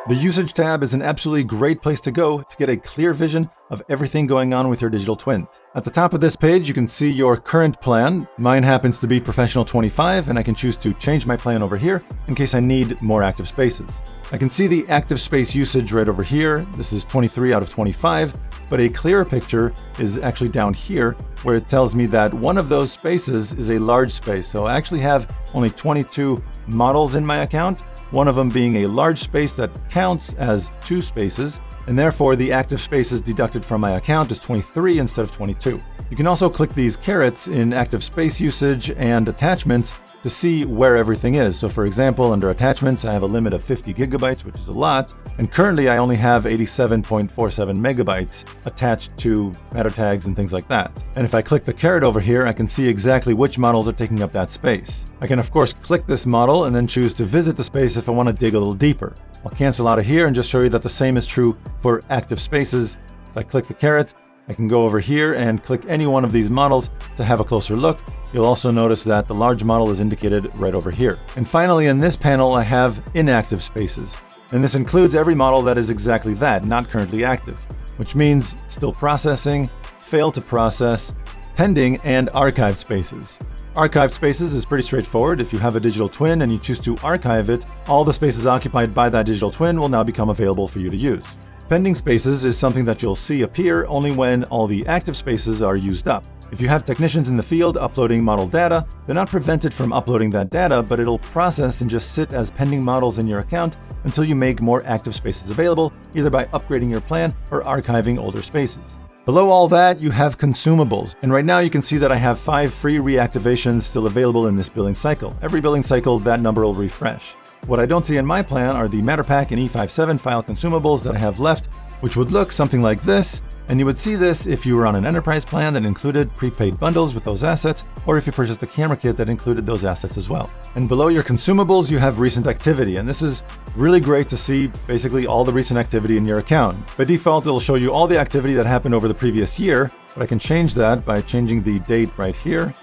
The Usage tab is an absolutely great place to go to get a clear vision of everything going on with your digital twins. At the top of this page, you can see your current plan. Mine happens to be Professional 25, and I can choose to change my plan over here in case I need more active spaces. I can see the active space usage right over here. This is 23 out of 25, but a clearer picture is actually down here, where it tells me that one of those spaces is a large space. So I actually have only 22 models in my account, one of them being a large space that counts as 2 spaces, and therefore the active spaces deducted from my account is 23 instead of 22. You can also click these carets in active space usage and attachments to see where everything is. So for example, under attachments, I have a limit of 50 gigabytes, which is a lot. And currently I only have 87.47 megabytes attached to matter tags and things like that. And if I click the caret over here, I can see exactly which models are taking up that space. I can of course click this model and then choose to visit the space if I want to dig a little deeper. I'll cancel out of here and just show you that the same is true for active spaces. If I click the caret, I can go over here and click any one of these models to have a closer look. You'll also notice that the large model is indicated right over here. And finally, in this panel, I have inactive spaces. And this includes every model that is exactly that, not currently active, which means still processing, failed to process, pending, and archived spaces. Archived spaces is pretty straightforward. If you have a digital twin and you choose to archive it, all the spaces occupied by that digital twin will now become available for you to use. Pending spaces is something that you'll see appear only when all the active spaces are used up. If you have technicians in the field uploading model data, they're not prevented from uploading that data, but it'll process and just sit as pending models in your account until you make more active spaces available, either by upgrading your plan or archiving older spaces. Below all that, you have consumables. And right now you can see that I have 5 free reactivations still available in this billing cycle. Every billing cycle, that number will refresh. What I don't see in my plan are the Matterpack and E57 file consumables that I have left, which would look something like this. And you would see this if you were on an enterprise plan that included prepaid bundles with those assets, or if you purchased a camera kit that included those assets as well. And below your consumables, you have recent activity. And this is really great to see basically all the recent activity in your account. By default, it'll show you all the activity that happened over the previous year, but I can change that by changing the date right here.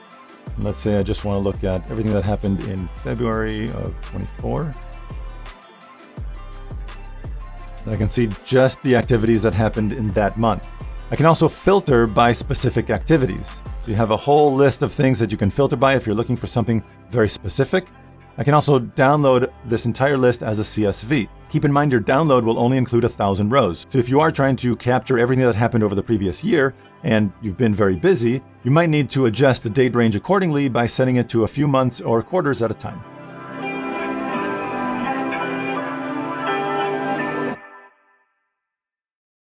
And let's say I just want to look at everything that happened in February of 24. And I can see just the activities that happened in that month. I can also filter by specific activities. So you have a whole list of things that you can filter by if you're looking for something very specific. I can also download this entire list as a CSV. Keep in mind your download will only include 1,000 rows. So if you are trying to capture everything that happened over the previous year and you've been very busy, you might need to adjust the date range accordingly by setting it to a few months or quarters at a time.